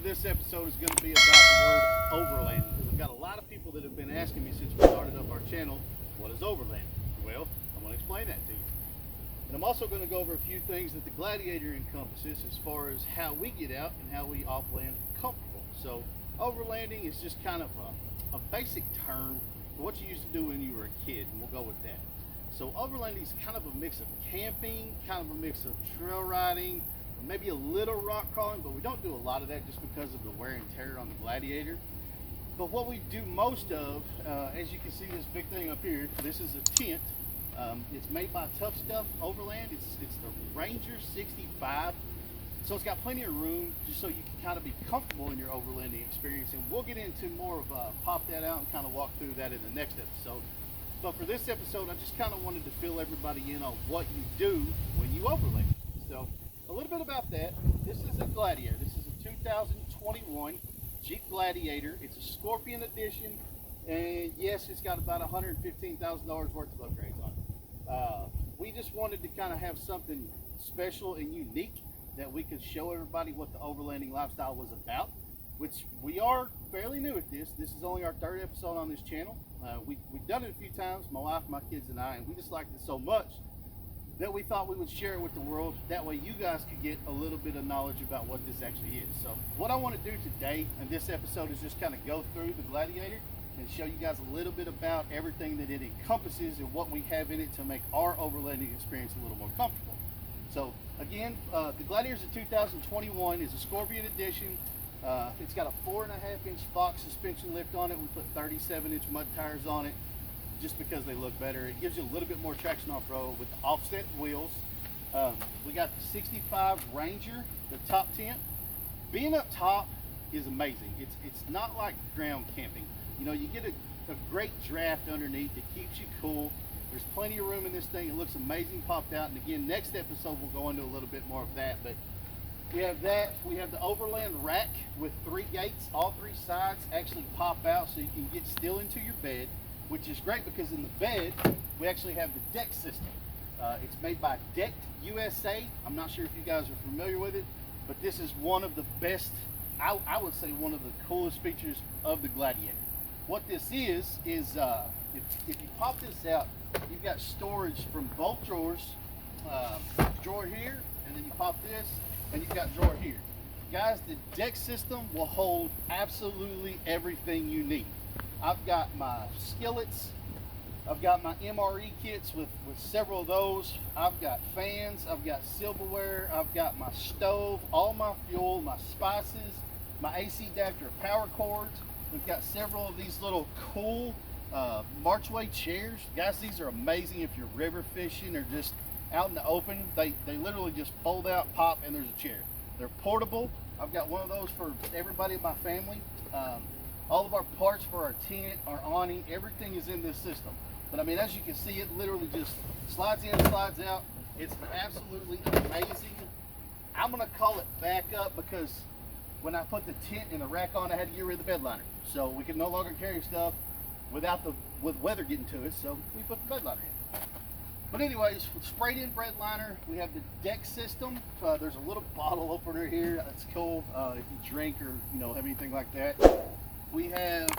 of this episode is going to be about the word overlanding, because I've got a lot of people that have been asking me since we started up our channel, what is overlanding? Well, I'm going to explain that to you. And I'm also going to go over a few things that the Gladiator encompasses as far as how we get out and how we off-land comfortable. So overlanding is just kind of a basic term for what you used to do when you were a kid, and we'll go with that. So overlanding is kind of a mix of camping, kind of a mix of trail riding, maybe a little rock crawling, but we don't do a lot of that just because of the wear and tear on the Gladiator. But what we do most of, as you can see this big thing up here, this is a tent. It's made by Tough Stuff Overland. It's the Ranger 65. So it's got plenty of room just so you can kind of be comfortable in your overlanding experience. And we'll get into more of pop that out and kind of walk through that in the next episode. But for this episode, I just kind of wanted to fill everybody in on what you do when you overland. So a little bit about that. This is a Gladiator. This is a 2021 Jeep Gladiator. It's a Scorpion edition, and yes, it's got about $115,000 worth of upgrades on it. We just wanted to kind of have something special and unique that we could show everybody what the overlanding lifestyle was about, which we are fairly new at this. This is only our third episode on this channel. We've done it a few times, my wife, my kids, and I, and we just liked it so much that we thought we would share it with the world. That way you guys could get a little bit of knowledge about what this actually is. So what I want to do today in this episode is just kind of go through the Gladiator and show you guys a little bit about everything that it encompasses and what we have in it to make our overlanding experience a little more comfortable. So again, the Gladiator is a 2021, is a Scorpion edition. It's got a 4.5-inch Fox suspension lift on it. We put 37-inch mud tires on it just because they look better. It gives you a little bit more traction off-road with the offset wheels. We got the 65 Ranger, the top tent. Being up top is amazing. It's not like ground camping. You know, you get a great draft underneath. It keeps you cool. There's plenty of room in this thing. It looks amazing popped out. And again, next episode we'll go into a little bit more of that. But we have that. We have the Overland rack with 3 gates. All 3 sides actually pop out so you can get still into your bed, which is great because in the bed, we actually have the deck system. It's made by Decked USA. I'm not sure if you guys are familiar with it, but this is one of the best, I would say one of the coolest features of the Gladiator. What this is if you pop this out, you've got storage from both drawers, drawer here, and then you pop this, and you've got drawer here. Guys, the deck system will hold absolutely everything you need. I've got my skillets, I've got my MRE kits with several of those, I've got fans, I've got silverware, I've got my stove, all my fuel, my spices, my AC adapter, power cords. We've got several of these little cool marchway chairs. Guys, these are amazing if you're river fishing or just out in the open. They literally just fold out, pop, and there's a chair. They're portable. I've got one of those for everybody in my family. All of our parts for our tent, our awning, everything is in this system. But I mean, as you can see, it literally just slides in, slides out. It's absolutely amazing. I'm gonna call it backup because when I put the tent and the rack on, I had to get rid of the bed liner. So we could no longer carry stuff with weather getting to it, so we put the bed liner in. But anyways, with sprayed in bed liner, we have the deck system. There's a little bottle opener here. That's cool if you drink or have anything like that. We have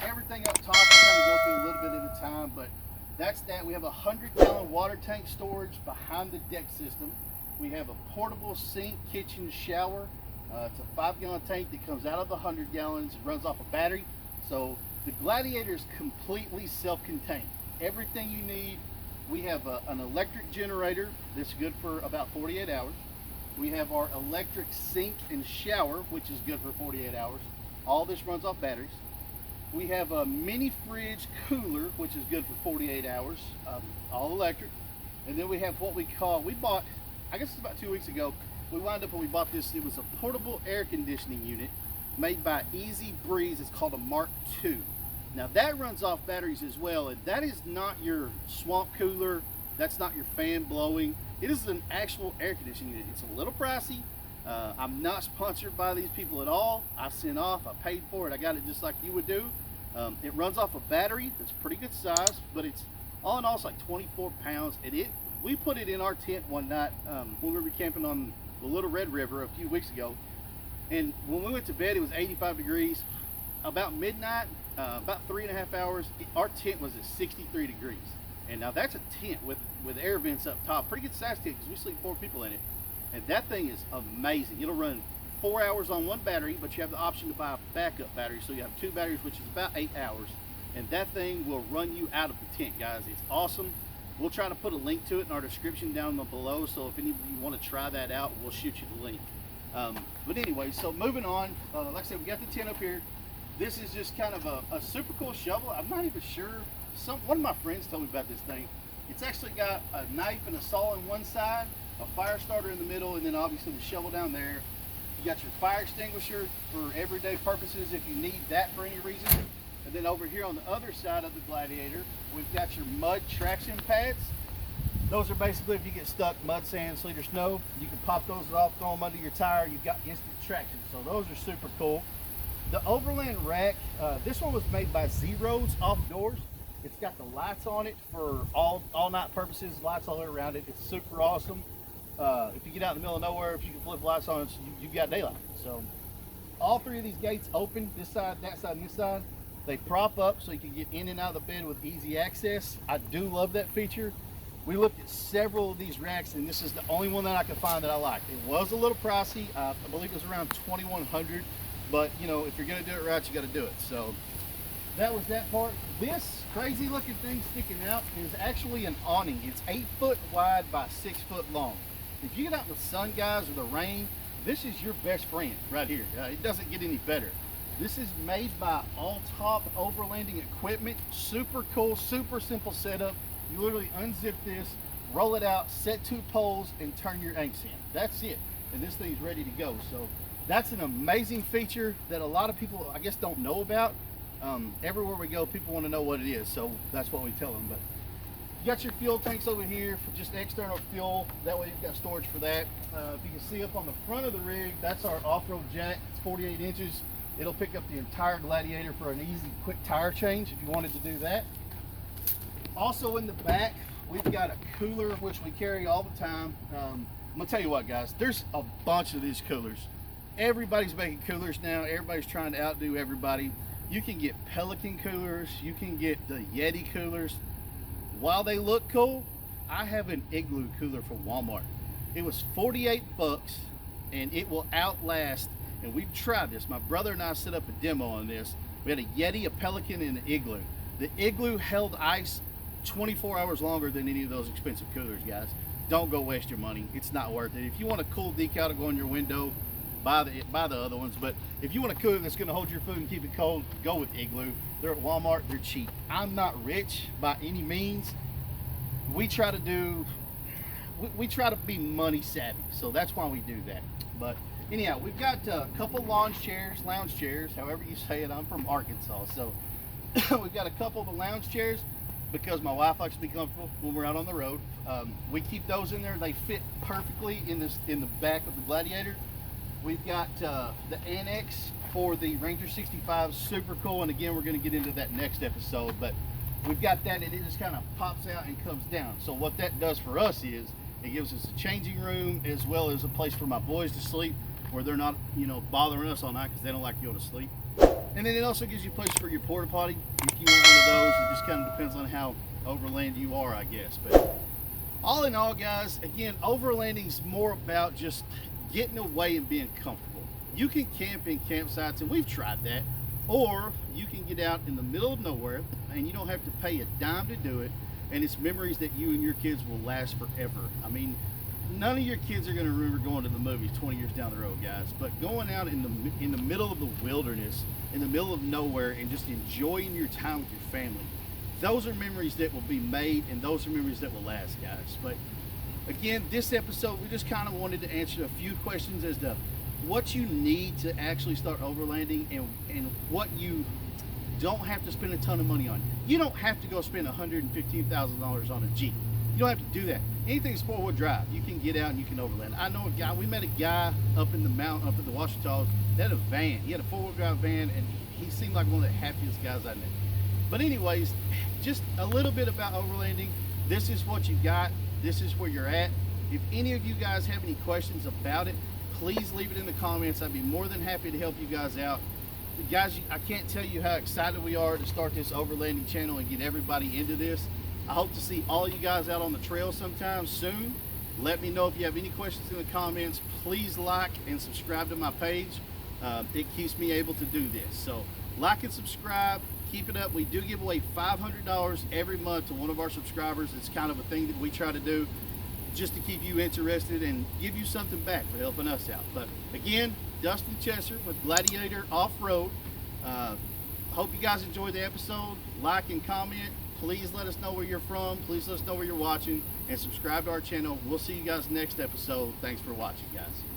everything up top. I'm going to go through a little bit at a time, but that's that. We have a 100-gallon water tank storage behind the deck system. We have a portable sink, kitchen, shower. It's a 5-gallon tank that comes out of the 100 gallons. It runs off a battery. So the Gladiator is completely self-contained. Everything you need. We have an electric generator that's good for about 48 hours. We have our electric sink and shower, which is good for 48 hours. All this runs off batteries. We have a mini fridge cooler, which is good for 48 hours, all electric. And then we have what we bought, I guess it's about 2 weeks ago, we wound up when we bought this, it was a portable air conditioning unit made by Easy Breeze. It's called a Mark II. Now that runs off batteries as well, and that is not your swamp cooler, that's not your fan blowing. It is an actual air conditioning unit. It's a little pricey. I'm not sponsored by these people at all. I sent off, I paid for it, I got it just like you would do. It runs off a battery that's pretty good size, but it's all in all, it's like 24 pounds. And we put it in our tent one night when we were camping on the Little Red River a few weeks ago. And when we went to bed, it was 85 degrees. About midnight, about 3.5 hours, our tent was at 63 degrees. And now that's a tent with air vents up top. Pretty good size tent because we sleep 4 people in it. And that thing is amazing. It'll run 4 hours on one battery, but you have the option to buy a backup battery. So you have 2 batteries, which is about 8 hours. And that thing will run you out of the tent, guys. It's awesome. We'll try to put a link to it in our description down below. So if any of you want to try that out, we'll shoot you the link. But anyway, so moving on, like I said, we got the tent up here. This is just kind of a super cool shovel. I'm not even sure. One of my friends told me about this thing. It's actually got a knife and a saw on one side, a fire starter in the middle, and then obviously the shovel down there. You got your fire extinguisher for everyday purposes if you need that for any reason. And then over here on the other side of the Gladiator, we've got your mud traction pads. Those are basically if you get stuck, mud, sand, sleet, or snow, you can pop those off, throw them under your tire, you've got instant traction. So those are super cool. The Overland rack, this one was made by Zeros Outdoors. It's got the lights on it for all night purposes, lights all around it. It's super awesome. If you get out in the middle of nowhere, if you can flip lights on it, you've got daylight. So all 3 of these gates open, this side, that side, and this side. They prop up so you can get in and out of the bed with easy access. I do love that feature. We looked at several of these racks, and this is the only one that I could find that I liked. It was a little pricey. I believe it was around $2,100, but you know, if you're gonna do it right, you gotta do it. So that was that part. This crazy looking thing sticking out is actually an awning. It's 8 foot wide by 6 foot long. If you get out in the sun, guys, or the rain, this is your best friend right here. It doesn't get any better. This is made by All Top Overlanding Equipment. Super cool, super simple setup. You literally unzip this, roll it out, set 2 poles, and turn your anchors in. That's it. And this thing's ready to go. So that's an amazing feature that a lot of people, I guess, don't know about. Everywhere we go, people want to know what it is. So that's what we tell them. But you got your fuel tanks over here for just external fuel. That way you've got storage for that. If you can see up on the front of the rig, that's our off-road jack. It's 48 inches. It'll pick up the entire Gladiator for an easy, quick tire change if you wanted to do that. Also in the back, we've got a cooler, which we carry all the time. I'm gonna tell you what, guys, there's a bunch of these coolers. Everybody's making coolers now. Everybody's trying to outdo everybody. You can get Pelican coolers. You can get the Yeti coolers. While they look cool, I have an Igloo cooler from Walmart. It was 48 bucks, and it will outlast. And we've tried this. My brother and I set up a demo on this. We had a Yeti, a Pelican, and an Igloo. The Igloo held ice 24 hours longer than any of those expensive coolers, guys. Don't go waste your money. It's not worth it. If you want a cool decal to go on your window, buy the other ones. But if you want a cooler that's going to hold your food and keep it cold, go with Igloo. They're at Walmart. They're cheap. I'm not rich by any means. We try to be money savvy, so that's why we do that. But anyhow, we've got a couple lounge chairs, however you say it. I'm from Arkansas, so we've got a couple of the lounge chairs because my wife likes to be comfortable when we're out on the road. We keep those in there. They fit perfectly in the back of the Gladiator. We've got the annex for the Ranger 65, super cool. And again, we're going to get into that next episode, but we've got that, and it just kind of pops out and comes down. So what that does for us is it gives us a changing room as well as a place for my boys to sleep where they're not, you know, bothering us all night because they don't like to go to sleep. And then it also gives you a place for your porta potty if you want one of those. It just kind of depends on how overland you are, I guess. But all in all, guys, again, overlanding's more about just getting away and being comfortable. You can camp in campsites, and we've tried that, or you can get out in the middle of nowhere and you don't have to pay a dime to do it, and it's memories that you and your kids will last forever. I mean, none of your kids are going to remember going to the movies 20 years down the road, guys, but going out in the middle of the wilderness, in the middle of nowhere, and just enjoying your time with your family, those are memories that will be made, and those are memories that will last, guys. But again, this episode, we just kind of wanted to answer a few questions as to what you need to actually start overlanding and what you don't have to spend a ton of money on. You don't have to go spend $115,000 on a Jeep. You don't have to do that. Anything's 4-wheel drive. You can get out and you can overland. I know a guy, we met a guy up in the mountain, up at the Ouachita, that had a van. He had a 4-wheel drive van, and he seemed like one of the happiest guys I knew. But anyways, just a little bit about overlanding. This is what you got. This is where you're at. If any of you guys have any questions about it, please leave it in the comments. I'd be more than happy to help you guys out. Guys, I can't tell you how excited we are to start this overlanding channel and get everybody into this. I hope to see all you guys out on the trail sometime soon. Let me know if you have any questions in the comments. Please like and subscribe to my page. It keeps me able to do this. So like and subscribe. Keep it up. We do give away $500 every month to one of our subscribers. It's kind of a thing that we try to do just to keep you interested and give you something back for helping us out. But again, Dustin Chesser with Gladiator Off-Road. Hope you guys enjoyed the episode. Like and comment. Please let us know where you're from. Please let us know where you're watching, and subscribe to our channel. We'll see you guys next episode. Thanks for watching, guys.